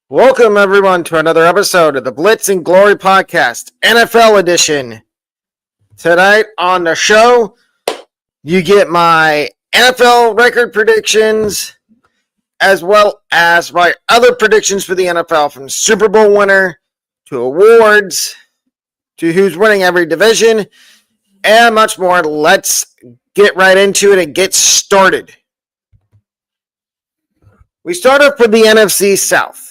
Welcome, everyone, to another episode of the Blitz Glory Podcast, NFL edition. Tonight on the show, you get my NFL record predictions, as well as my other predictions for the NFL, from Super Bowl winner to awards to who's winning every division, and much more. Let's get right into it and get started. We start off with the NFC South.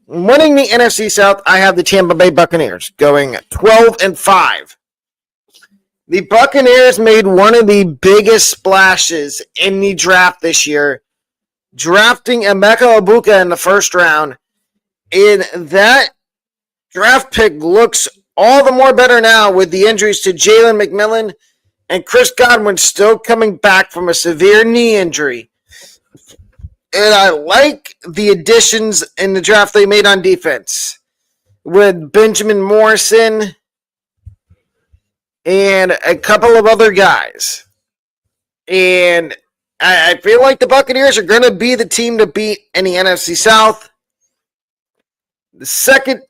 Winning the NFC South, I have the Tampa Bay Buccaneers going 12-5. The Buccaneers made one of the biggest splashes in the draft this year, drafting Emeka Egbuka in the first round. And that draft pick looks all the more better now with the injuries to Jalen McMillan and Chris Godwin still coming back from a severe knee injury. And I like the additions in the draft they made on defense with Benjamin Morrison and a couple of other guys. And I feel like the Buccaneers are going to be the team to beat in the NFC South. The second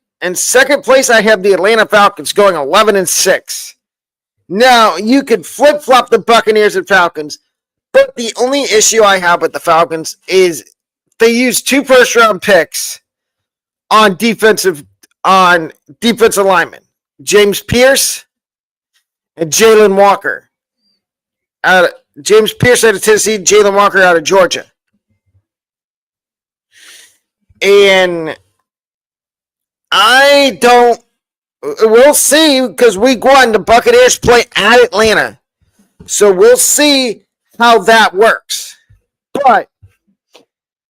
place, I have the Atlanta Falcons going 11-6. Now, you could flip-flop the Buccaneers and Falcons, but the only issue I have with the Falcons is they use 2 first-round picks on defensive linemen. James Pierce and Jalen Walker. James Pierce out of Tennessee, Jalen Walker out of Georgia. And we'll see, because week 1, the Buccaneers play at Atlanta. So we'll see how that works. But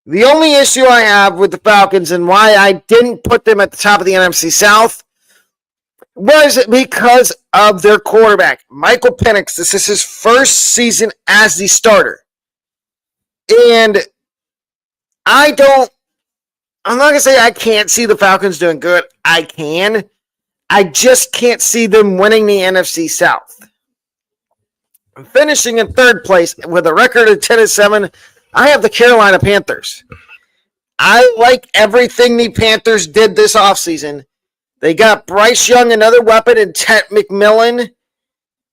the only issue I have with the Falcons and why I didn't put them at the top of the NFC South was because of their quarterback, Michael Penix. This is his first season as the starter. And I'm not going to say I can't see the Falcons doing good. I can. I just can't see them winning the NFC South. Finishing in third place with a record of 10-7, I have the Carolina Panthers. I like everything the Panthers did this offseason. They got Bryce Young, another weapon, and Ted McMillan.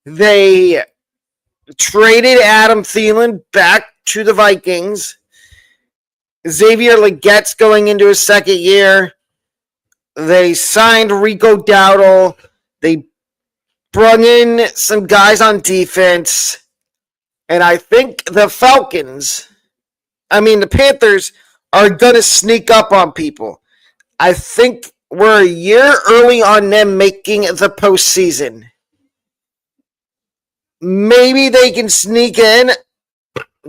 They traded Adam Thielen back to the Vikings. Xavier Legette's going into his second year. They signed Rico Dowdle. They brought in some guys on defense. And I think the Panthers are going to sneak up on people. I think we're a year early on them making the postseason. Maybe they can sneak in.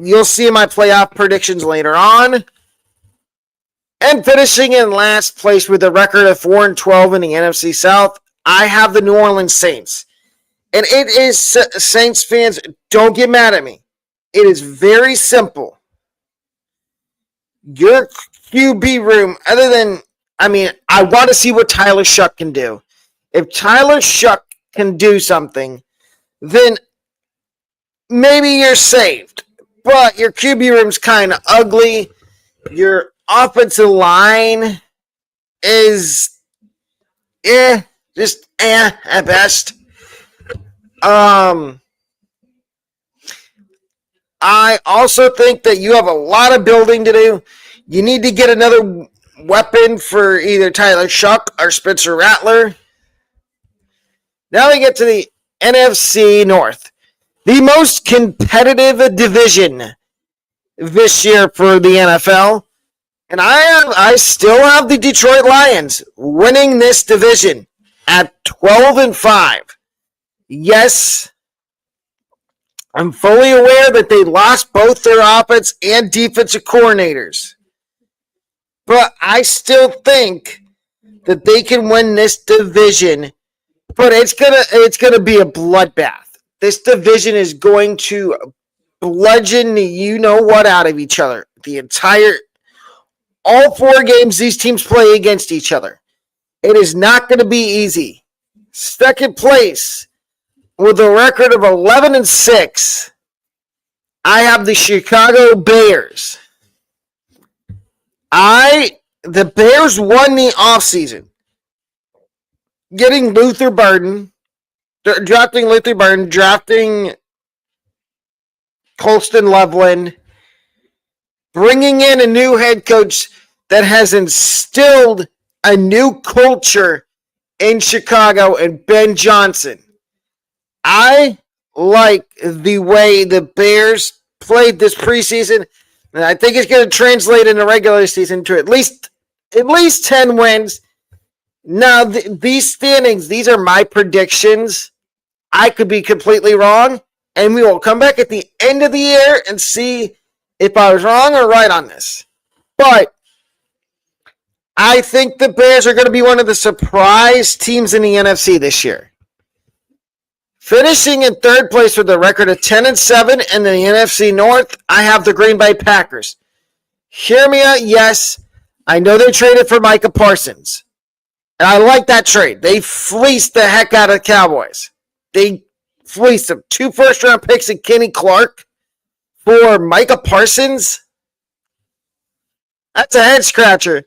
You'll see my playoff predictions later on. And finishing in last place with a record of 4-12 in the NFC South, I have the New Orleans Saints. And it is, Saints fans, don't get mad at me. It is very simple. Your QB room, I want to see what Tyler Shuck can do. If Tyler Shuck can do something, then maybe you're saved. But your QB room's kind of ugly. Your offensive line is, at best. I also think that you have a lot of building to do. You need to get another weapon for either Tyler Shuck or Spencer Rattler. Now we get to the NFC North. The most competitive division this year for the NFL. And I still have the Detroit Lions winning this division at 12-5. Yes, I'm fully aware that they lost both their offense and defensive coordinators. But I still think that they can win this division. But it's gonna be a bloodbath. This division is going to bludgeon you-know-what out of each other. All 4 games these teams play against each other. It is not going to be easy. Second place, with a record of 11-6, I have the Chicago Bears. The Bears won the offseason. Getting Luther Burden, drafting Luther Burden, drafting Colston Loveland, bringing in a new head coach that has instilled a new culture in Chicago and Ben Johnson. I like the way the Bears played this preseason, and I think it's going to translate in the regular season to at least 10 wins. Now, these standings, these are my predictions. I could be completely wrong, and we will come back at the end of the year and see if I was wrong or right on this. But I think the Bears are going to be one of the surprise teams in the NFC this year. Finishing in third place with a record of 10-7 in the NFC North, I have the Green Bay Packers. Hear me out, yes. I know they traded for Micah Parsons. And I like that trade. They fleeced the heck out of the Cowboys. They fleeced them. 2 first-round picks and Kenny Clark for Micah Parsons. That's a head-scratcher.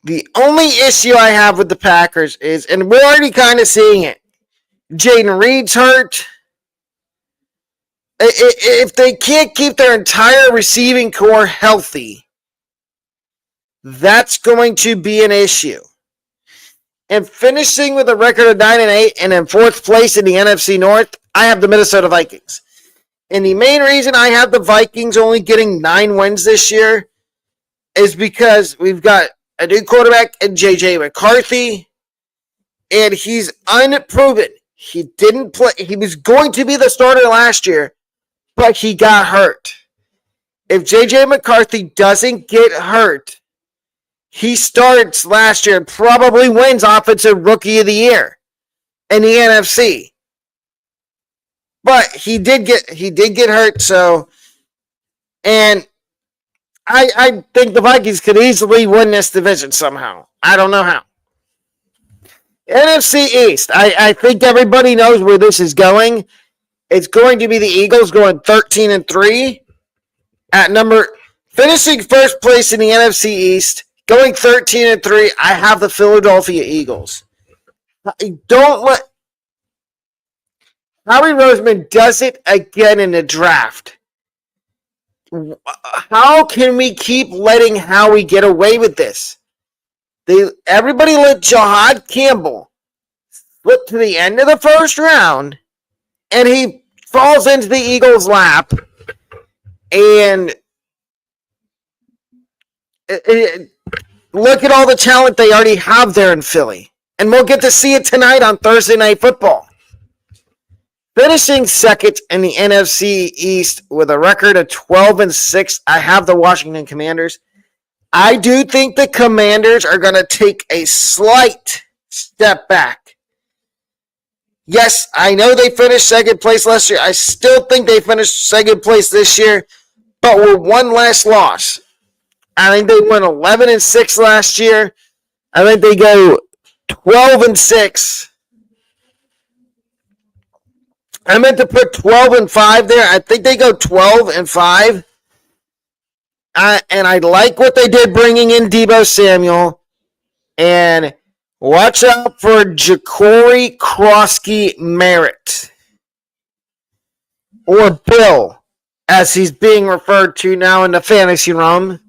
The only issue I have with the Packers is, and we're already kind of seeing it, Jaden Reed's hurt. If they can't keep their entire receiving core healthy, that's going to be an issue. And finishing with a record of 9-8 and in fourth place in the NFC North, I have the Minnesota Vikings. And the main reason I have the Vikings only getting 9 wins this year is because we've got a new quarterback in J.J. McCarthy, and he's unproven. He didn't play. He was going to be the starter last year, but he got hurt. If J.J. McCarthy doesn't get hurt, he starts last year and probably wins Offensive Rookie of the Year in the NFC. But he did get hurt, so, and I think the Vikings could easily win this division somehow. I don't know how. NFC East, I think everybody knows where this is going. It's going to be the Eagles going 13-3 finishing first place in the NFC East. Going 13-3, I have the Philadelphia Eagles. Don't let Howie Roseman does it again in the draft. How can we keep letting Howie get away with this? Everybody let Jahad Campbell slip to the end of the first round, and he falls into the Eagles' lap, and look at all the talent they already have there in Philly. And we'll get to see it tonight on Thursday Night Football. Finishing second in the NFC East with a record of 12-6, I have the Washington Commanders. I do think the Commanders are going to take a slight step back. Yes, I know they finished second place last year. I still think they finished second place this year, but with one less loss. I think they went 11-6 last year. I think they go 12-6. I meant to put 12-5 there. I think they go 12-5. And I like what they did bringing in Deebo Samuel. And watch out for Ja'Cory Krosky Merritt. Or Bill, as he's being referred to now in the fantasy realm.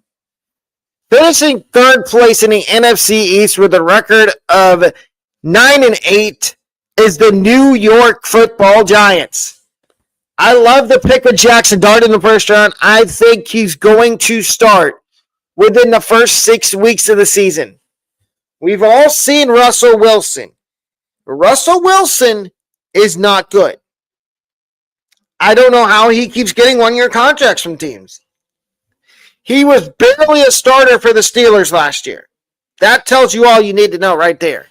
Finishing third place in the NFC East with a record of 9-8 is the New York Football Giants. I love the pick of Jackson Dart in the first round. I think he's going to start within the first 6 weeks of the season. We've all seen Russell Wilson. Russell Wilson is not good. I don't know how he keeps getting one-year contracts from teams. He was barely a starter for the Steelers last year. That tells you all you need to know right there.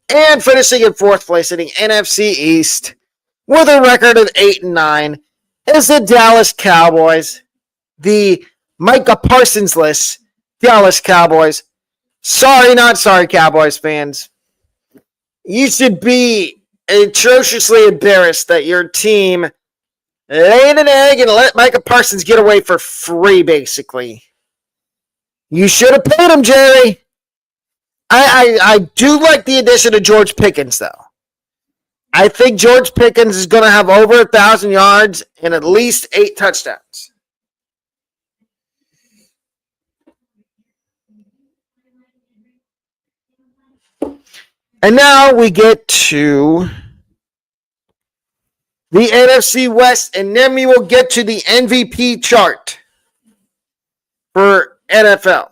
And finishing in fourth place in the NFC East with a record of 8-9 is the Dallas Cowboys. The Micah Parsons-less Dallas Cowboys. Sorry, not sorry, Cowboys fans. You should be atrociously embarrassed that your team laid an egg and let Micah Parsons get away for free, basically. You should have paid him, Jerry. I do like the addition of George Pickens, though. I think George Pickens is going to have over 1,000 yards and at least 8 touchdowns. And now we get to the NFC West, and then we will get to the MVP chart for NFL.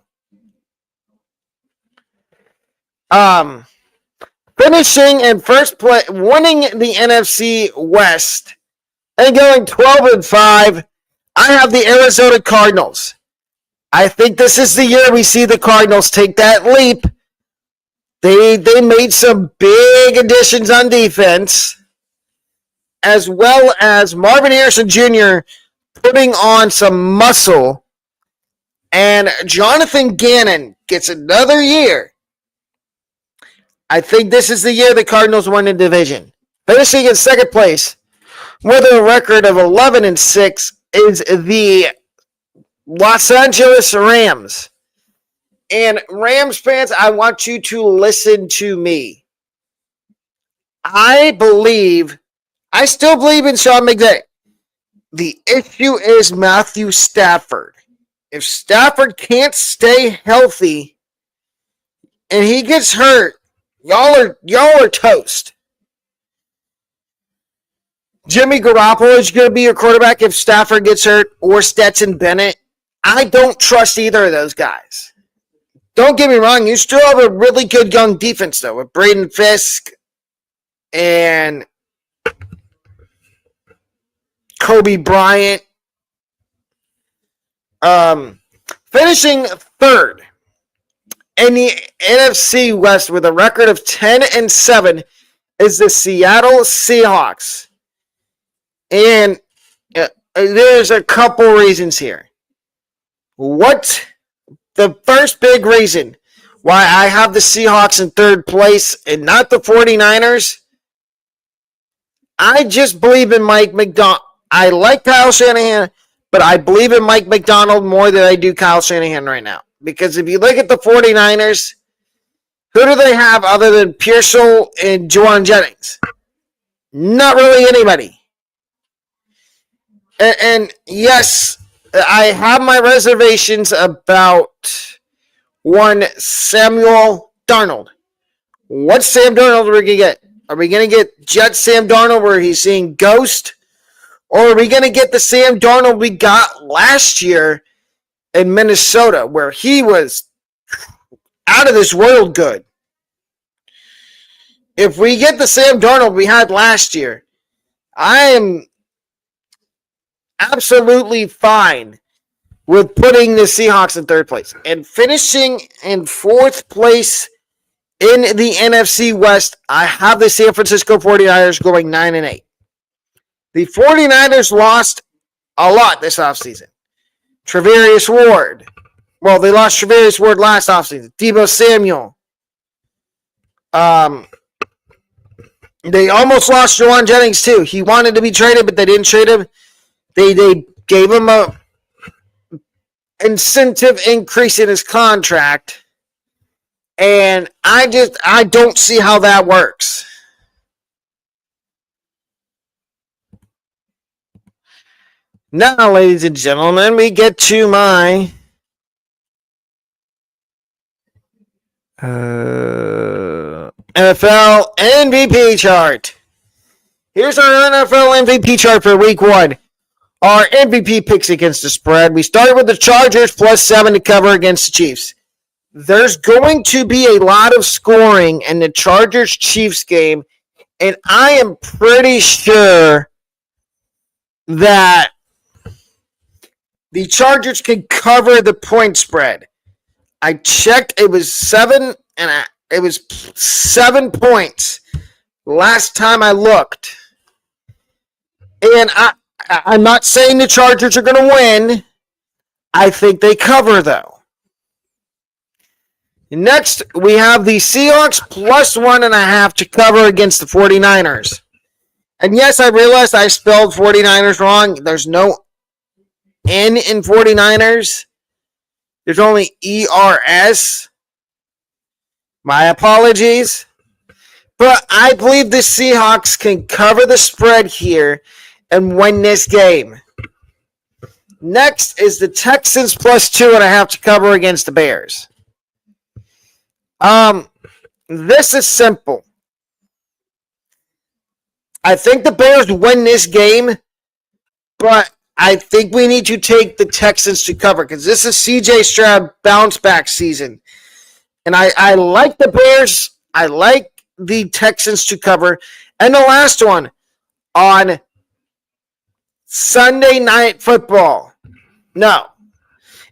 Finishing in first place, winning the NFC West, and going 12-5, I have the Arizona Cardinals. I think this is the year we see the Cardinals take that leap. They made some big additions on defense, as well as Marvin Harrison Jr. putting on some muscle, and Jonathan Gannon gets another year. I think this is the year the Cardinals won the division. Finishing in second place with a record of 11-6 is the Los Angeles Rams. And Rams fans, I want you to listen to me. I still believe in Sean McVay. The issue is Matthew Stafford. If Stafford can't stay healthy and he gets hurt, y'all are toast. Jimmy Garoppolo is going to be your quarterback if Stafford gets hurt, or Stetson Bennett. I don't trust either of those guys. Don't get me wrong, you still have a really good young defense, though, with Braden Fisk and Kobe Bryant. Finishing third in the NFC West with a record of 10-7 is the Seattle Seahawks. And there's a couple reasons here. The first big reason why I have the Seahawks in third place and not the 49ers, I just believe in Mike Macdonald. I like Kyle Shanahan, but I believe in Mike Macdonald more than I do Kyle Shanahan right now. Because if you look at the 49ers, who do they have other than Pearsall and Juwan Jennings? Not really anybody. And yes, I have my reservations about one Samuel Darnold. What Sam Darnold are we going to get? Are we going to get Jet Sam Darnold where he's seeing ghost? Or are we going to get the Sam Darnold we got last year in Minnesota where he was out of this world good? If we get the Sam Darnold we had last year, I am absolutely fine with putting the Seahawks in third place. And finishing in fourth place in the NFC West, I have the San Francisco 49ers going 9-8. The 49ers lost a lot this offseason. Travarius Ward. Well, they lost Travarius Ward last offseason. Deebo Samuel. They almost lost Juwan Jennings, too. He wanted to be traded, but they didn't trade him. They gave him a incentive increase in his contract. And I don't see how that works. Now, ladies and gentlemen, we get to my NFL MVP chart. Here's our NFL MVP chart for week 1. Our MVP picks against the spread. We started with the Chargers +7 to cover against the Chiefs. There's going to be a lot of scoring in the Chargers-Chiefs game, and I am pretty sure that the Chargers can cover the point spread. I checked; it was 7 points last time I looked, and I'm not saying the Chargers are going to win. I think they cover, though. Next, we have the Seahawks +1.5 to cover against the 49ers. And yes, I realized I spelled 49ers wrong. There's no N in 49ers. There's only ERS. My apologies. But I believe the Seahawks can cover the spread here and win this game. Next is the Texans plus 2.5 to cover against the Bears. This is simple. I think the Bears win this game, but I think we need to take the Texans to cover because this is CJ Stroud bounce back season. And I like the Bears. I like the Texans to cover. And the last one on Sunday Night Football. No.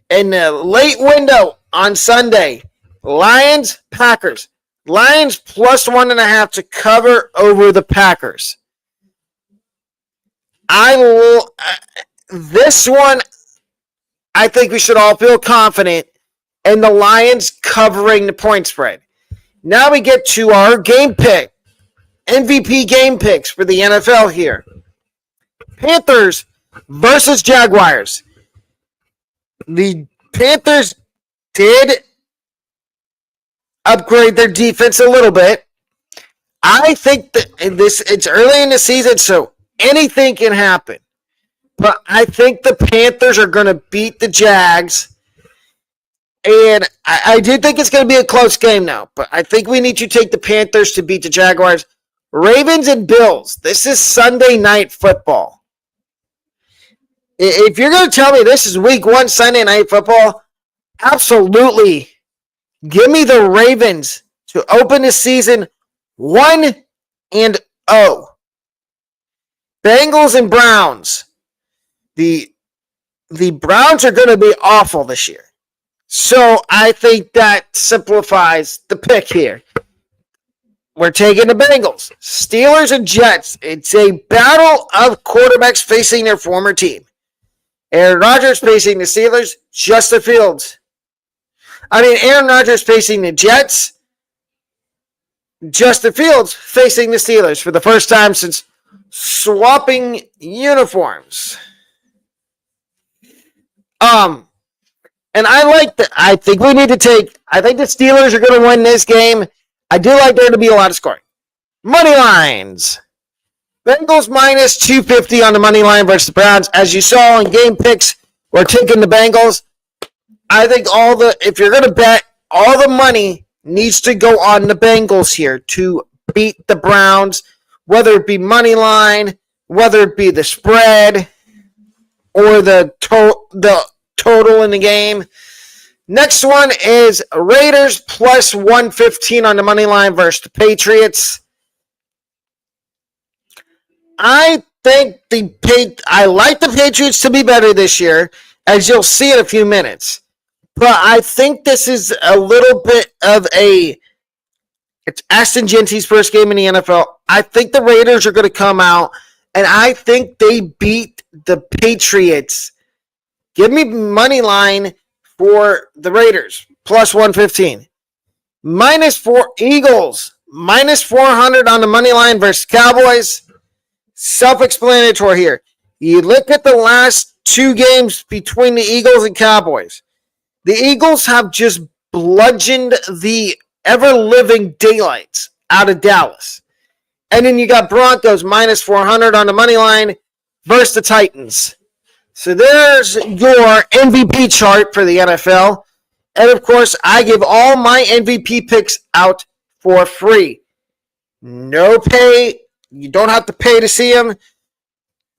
In the late window on Sunday, Lions, Packers. Lions plus 1.5 to cover over the Packers. This one, I think we should all feel confident in the Lions covering the point spread. Now we get to our game pick. MVP game picks for the NFL here. Panthers versus Jaguars. The Panthers did upgrade their defense a little bit. I think that it's early in the season, so anything can happen. But I think the Panthers are going to beat the Jags. And I do think it's going to be a close game now. But I think we need to take the Panthers to beat the Jaguars. Ravens and Bills. This is Sunday Night Football. If you're going to tell me this is week 1 Sunday Night Football, absolutely. Give me the Ravens to open the season 1-0. Bengals and Browns. The Browns are going to be awful this year. So I think that simplifies the pick here. We're taking the Bengals. Steelers and Jets. It's a battle of quarterbacks facing their former team. Aaron Rodgers facing the Steelers. Aaron Rodgers facing the Jets. Justin Fields facing the Steelers for the first time since swapping uniforms. And I think we need to take, I think the Steelers are going to win this game. I do like there to be a lot of scoring. Money lines. Bengals minus 250 on the money line versus the Browns. As you saw in game picks, we're taking the Bengals. I think if you're going to bet, all the money needs to go on the Bengals here to beat the Browns, whether it be money line, whether it be the spread, or the total in the game. Next one is Raiders plus 115 on the money line versus the Patriots. I like the Patriots to be better this year, as you'll see in a few minutes. But I think this is a little bit of it's Ashton Genty's first game in the NFL. I think the Raiders are going to come out, and I think they beat the Patriots. Give me money line for the Raiders, plus 115. -4 Eagles, -400 on the money line versus Cowboys. Self-explanatory here. You look at the last 2 games between the Eagles and Cowboys. The Eagles have just bludgeoned the ever-living daylights out of Dallas. And then you got Broncos -400 on the money line versus the Titans. So there's your MVP chart for the NFL. And, of course, I give all my MVP picks out for free. No pay. You don't have to pay to see them.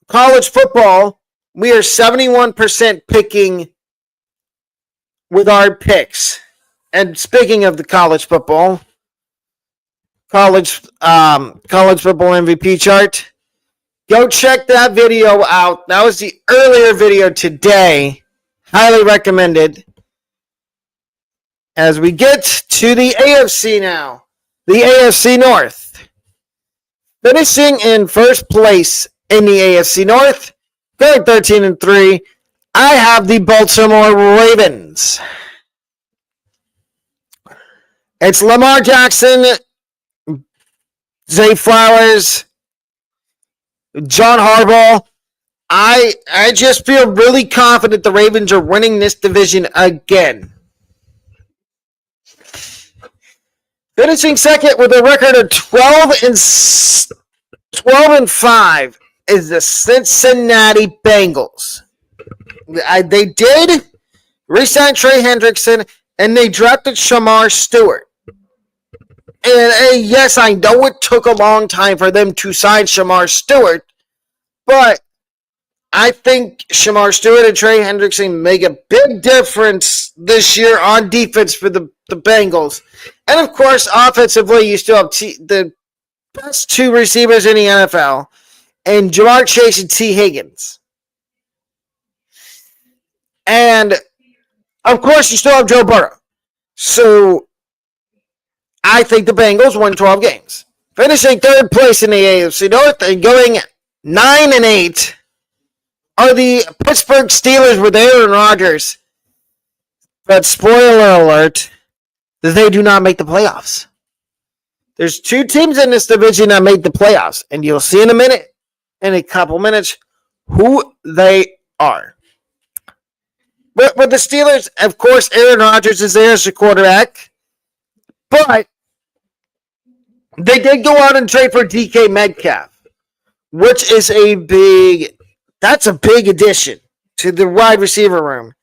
College football, we are 71% picking with our picks. And speaking of the college football, college football MVP chart, go check that video out. That was the earlier video today. Highly recommended. As we get to the AFC now. The AFC North. Finishing in first place in the AFC North, going 13-3, I have the Baltimore Ravens. It's Lamar Jackson, Zay Flowers, John Harbaugh. I just feel really confident the Ravens are winning this division again. Finishing second with a record of 12-5 is the Cincinnati Bengals. They did re-sign Trey Hendrickson, and they drafted Shamar Stewart. And yes, I know it took a long time for them to sign Shamar Stewart, but I think Shamar Stewart and Trey Hendrickson make a big difference this year on defense for the Bengals. And, of course, offensively, you still have the best two receivers in the NFL, and Jamar Chase and T. Higgins. And, of course, you still have Joe Burrow. So, I think the Bengals won 12 games. Finishing third place in the AFC North and going 9-8 are the Pittsburgh Steelers with Aaron Rodgers. But spoiler alert, they do not make the playoffs. There's two teams in this division that made the playoffs, and you'll see in a couple minutes, who they are. But with the Steelers, of course, Aaron Rodgers is there as a quarterback. But they did go out and trade for DK Metcalf, which is that's a big addition to the wide receiver room.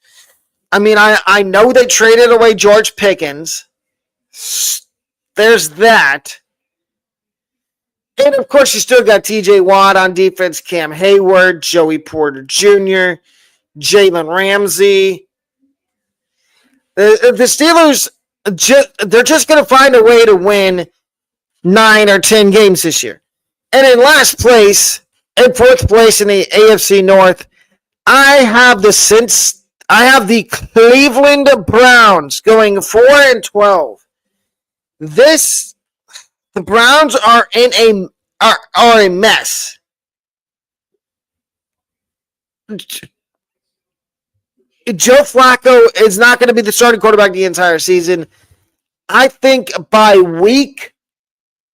I mean, I know they traded away George Pickens. There's that. And, of course, you still got TJ Watt on defense, Cam Hayward, Joey Porter Jr., Jalen Ramsey. The Steelers, they're just going to find a way to win 9 or 10 games this year. And in last place, in fourth place in the AFC North, I have the Cleveland Browns going 4-12. The Browns are in a mess. Joe Flacco is not going to be the starting quarterback the entire season. I think by week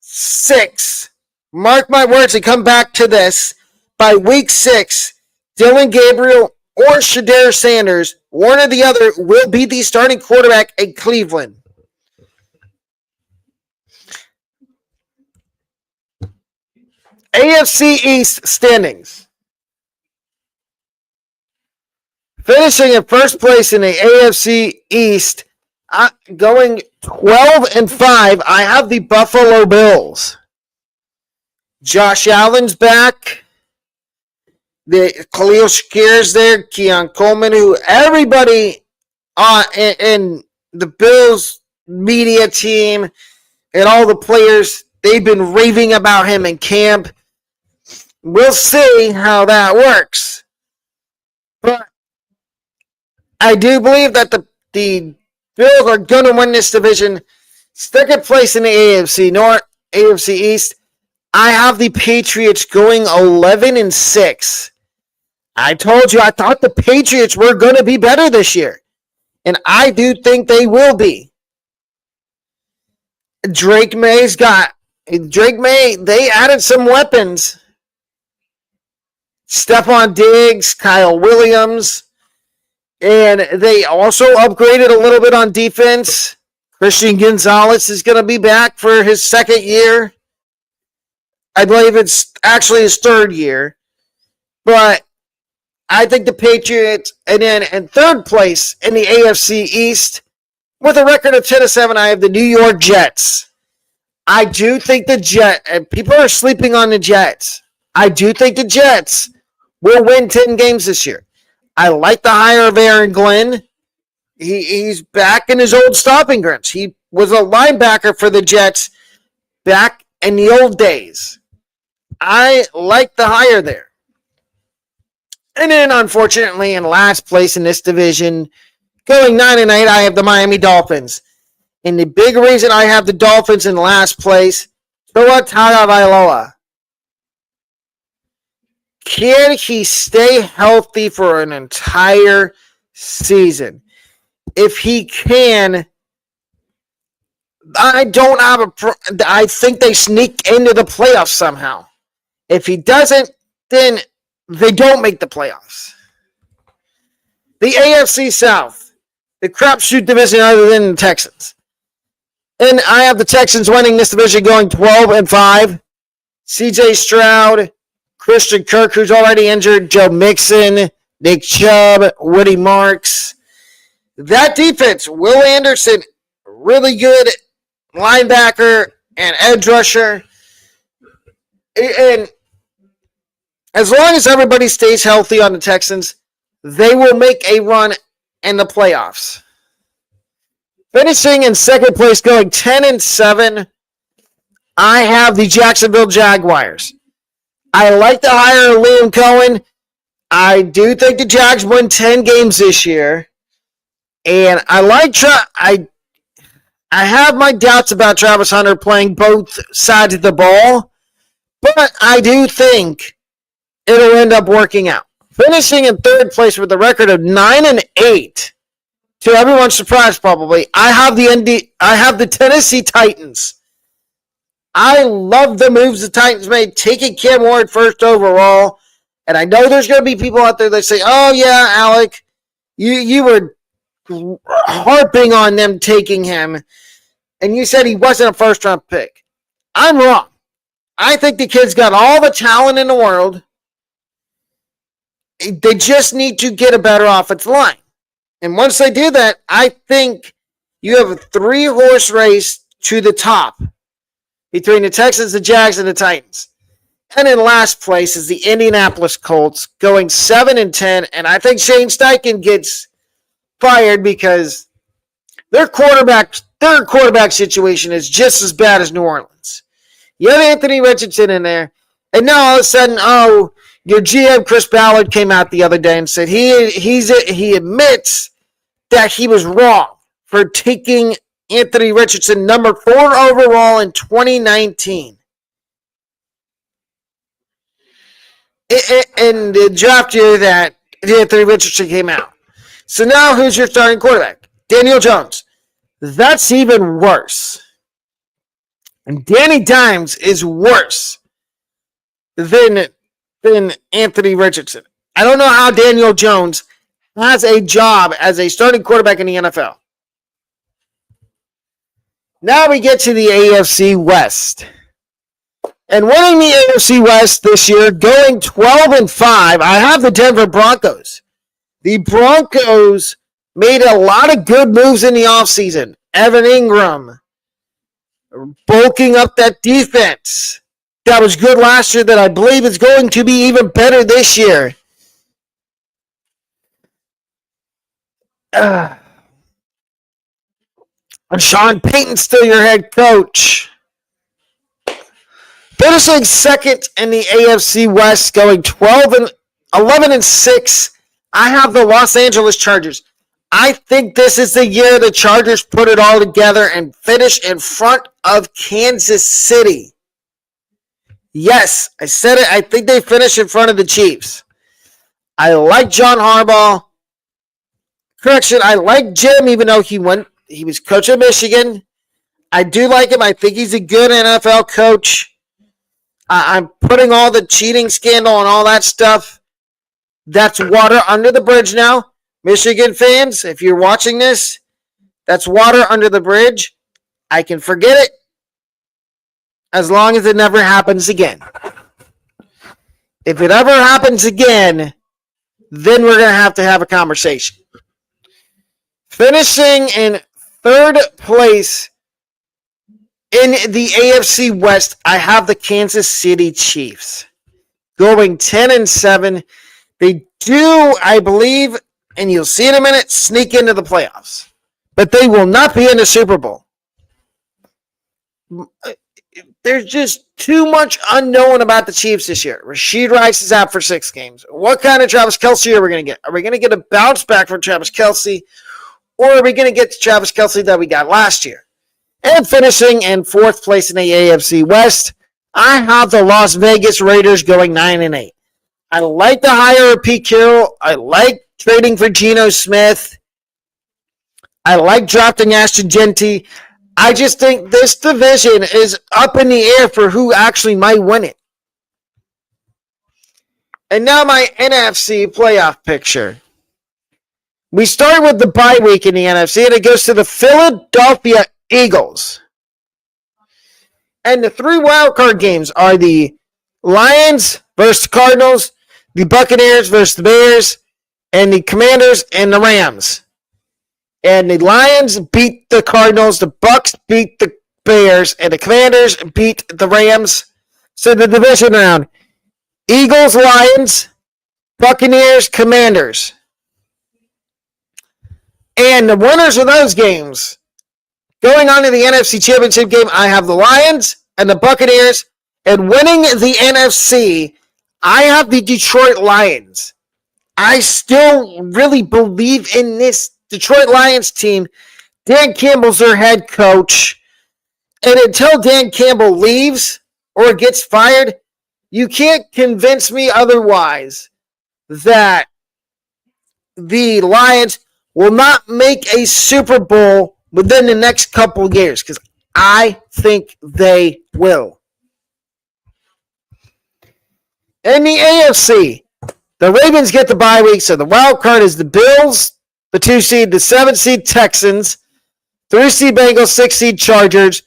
6, mark my words and come back to this, by week 6, Dylan Gabriel or Shedeur Sanders, one or the other, will be the starting quarterback in Cleveland. AFC East standings. Finishing in first place in the AFC East, going 12-5, I have the Buffalo Bills. Josh Allen's back. The Khalil Shakir's there. Keon Coleman, who everybody in the Bills media team and all the players, they've been raving about him in camp. We'll see how that works. But I do believe that the Bills are going to win this division. Second place in the AFC North, AFC East. I have the Patriots going 11-6. I told you I thought the Patriots were going to be better this year. And I do think they will be. Drake May, they added some weapons. Stephon Diggs, Kyle Williams. And they also upgraded a little bit on defense. Christian Gonzalez is going to be back for his second year. I believe it's actually his third year. But I think the Patriots, and then in third place in the AFC East, with a record of 10-7, I have the New York Jets. I do think the Jets, and people are sleeping on the Jets. I do think the Jets will win 10 games this year. I like the hire of Aaron Glenn. He's back in his old stomping grounds. He was a linebacker for the Jets back in the old days. I like the hire there. And then, unfortunately, in last place in this division, going 9-8, I have the Miami Dolphins. And the big reason I have the Dolphins in last place, Tua Tagovailoa. Can he stay healthy for an entire season? If he can, I think they sneak into the playoffs somehow. If he doesn't, then they don't make the playoffs. The AFC South, the crapshoot division other than the Texans. And I have the Texans winning this division going 12-5. CJ Stroud, Christian Kirk, who's already injured, Joe Mixon, Nick Chubb, Woody Marks. That defense, Will Anderson, really good linebacker and edge rusher. And as long as everybody stays healthy on the Texans, they will make a run in the playoffs. Finishing in second place, going 10-7, I have the Jacksonville Jaguars. I like the hire of Liam Cohen. I do think the Jags win 10 games this year. And I have my doubts about Travis Hunter playing both sides of the ball, but I do think it'll end up working out. Finishing in third place with a record of 9-8, to everyone's surprise probably, I have the Tennessee Titans. I love the moves the Titans made, taking Cam Ward first overall. And I know there's going to be people out there that say, oh yeah, Alec, you were harping on them taking him, and you said he wasn't a first-round pick. I'm wrong. I think the kid's got all the talent in the world. They just need to get a better offensive line. And once they do that, I think you have a 3-horse race to the top between the Texans, the Jags, and the Titans. And in last place is the Indianapolis Colts, going 7-10, and I think Shane Steichen gets fired because their quarterback situation is just as bad as New Orleans. You have Anthony Richardson in there, and now all of a sudden, your GM Chris Ballard came out the other day and said he admits that he was wrong for taking Anthony Richardson number 4 overall in 2019. In the draft year that Anthony Richardson came out. So now who's your starting quarterback? Daniel Jones. That's even worse. And Danny Dimes is worse than Anthony Richardson. I don't know how Daniel Jones has a job as a starting quarterback in the NFL. Now we get to the AFC West. And winning the AFC West this year, going 12-5, I have the Denver Broncos. The Broncos made a lot of good moves in the offseason. Evan Ingram, bulking up that defense that was good last year that I believe is going to be even better this year. And Sean Payton's still your head coach. Finishing second in the AFC West, going 11-6. I have the Los Angeles Chargers. I think this is the year the Chargers put it all together and finish in front of Kansas City. Yes, I said it. I think they finish in front of the Chiefs. I like John Harbaugh. Correction, I like Jim, even though he was coach of Michigan. I do like him. I think he's a good NFL coach. I'm putting all the cheating scandal and all that stuff. That's water under the bridge now. Michigan fans, if you're watching this, that's water under the bridge. I can forget it as long as it never happens again. If it ever happens again, then we're going to have a conversation. Finishing in third place in the AFC West, I have the Kansas City Chiefs going 10-7. They do, I believe, and you'll see in a minute, sneak into the playoffs. But they will not be in the Super Bowl. There's just too much unknown about the Chiefs this year. Rashid Rice is out for 6 games. What kind of Travis Kelce are we going to get? Are we going to get a bounce back from Travis Kelce? Or are we going to get the Travis Kelce that we got last year? And finishing in fourth place in the AFC West, I have the Las Vegas Raiders going 9-8. I like the hire of Pete Carroll. I like trading for Geno Smith. I like drafting Ashton Genty. I just think this division is up in the air for who actually might win it. And now my NFC playoff picture. We start with the bye week in the NFC, and it goes to the Philadelphia Eagles. And the 3 wildcard games are the Lions versus the Cardinals, the Buccaneers versus the Bears, and the Commanders and the Rams. And the Lions beat the Cardinals, the Bucs beat the Bears, and the Commanders beat the Rams. So the division round, Eagles, Lions, Buccaneers, Commanders. And the winners of those games, going on to the NFC Championship game, I have the Lions and the Buccaneers. And winning the NFC, I have the Detroit Lions. I still really believe in this Detroit Lions team. Dan Campbell's their head coach. And until Dan Campbell leaves or gets fired, you can't convince me otherwise that the Lions will not make a Super Bowl within the next couple years, because I think they will. In the AFC, the Ravens get the bye week, so the wild card is the Bills, the 2 seed, the 7 seed Texans, 3 seed Bengals, 6 seed Chargers,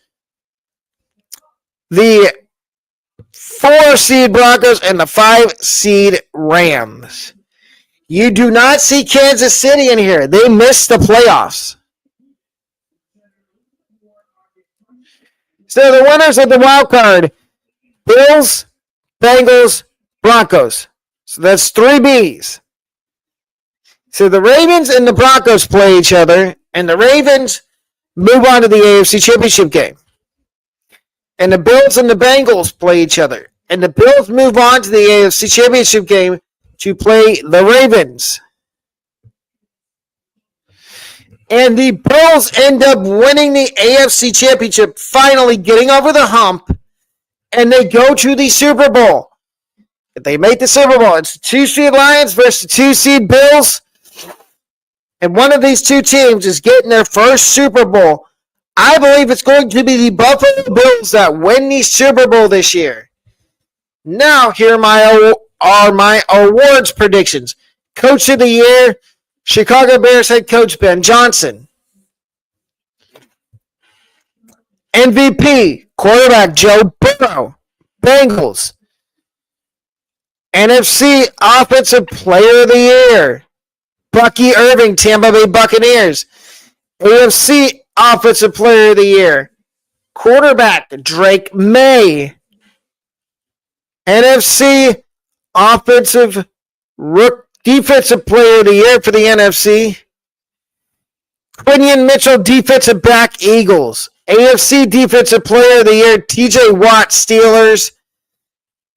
the 4 seed Broncos, and the 5 seed Rams. You do not see Kansas City in here. They missed the playoffs. So the winners of the wild card, Bills, Bengals, Broncos. So that's 3 Bs. So the Ravens and the Broncos play each other, and the Ravens move on to the AFC Championship game. And the Bills and the Bengals play each other, and the Bills move on to the AFC Championship game to play the Ravens. And the Bills end up winning the AFC Championship, finally getting over the hump, and they go to the Super Bowl. If they make the Super Bowl, it's the 2 seed Lions versus the 2 seed Bills. And one of these 2 teams is getting their first Super Bowl. I believe it's going to be the Buffalo Bills that win the Super Bowl this year. Now, here are my awards predictions. Coach of the Year, Chicago Bears head coach Ben Johnson. MVP, quarterback Joe Burrow, Bengals. NFC Offensive Player of the Year, Bucky Irving, Tampa Bay Buccaneers. AFC Offensive Player of the Year, quarterback Drake May. NFC Defensive Player of the Year for the NFC, Quinion Mitchell, defensive back Eagles. AFC Defensive Player of the Year, TJ Watt, Steelers.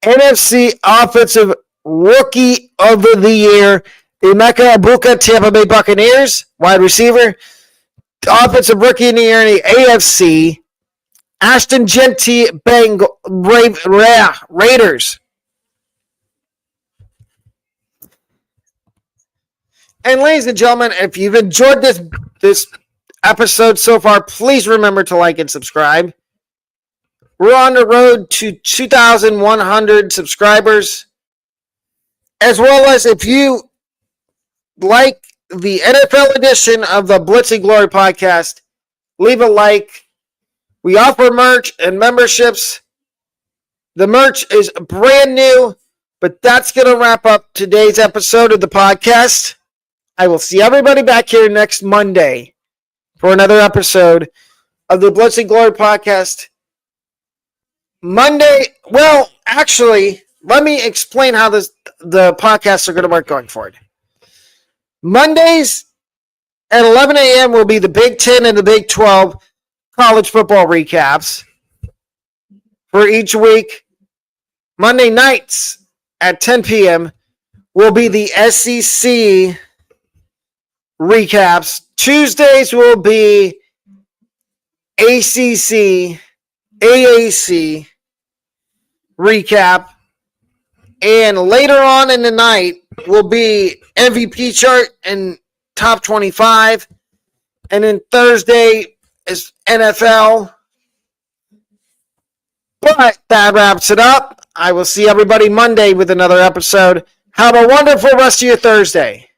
NFC Offensive Rookie of the Year, Emeka Egbuka, Tampa Bay Buccaneers, wide receiver. Offensive Rookie of the Year in the AFC, Ashton Jeanty, Raiders. And ladies and gentlemen, if you've enjoyed this episode so far, please remember to like and subscribe. We're on the road to 2,100 subscribers. As well as if you like the NFL edition of the Blitz Glory Podcast, leave a like. We offer merch and memberships. The merch is brand new, but that's going to wrap up today's episode of the podcast. I will see everybody back here next Monday for another episode of the Blitz Glory Podcast. Monday, well, actually, let me explain how the podcasts are going to work going forward. Mondays at 11 a.m. will be the Big 10 and the Big 12 college football recaps for each week. Monday nights at 10 p.m. will be the SEC recaps. Tuesdays will be ACC, AAC recap. And later on in the night will be MVP chart and top 25. And then Thursday is NFL. But that wraps it up. I will see everybody Monday with another episode. Have a wonderful rest of your Thursday.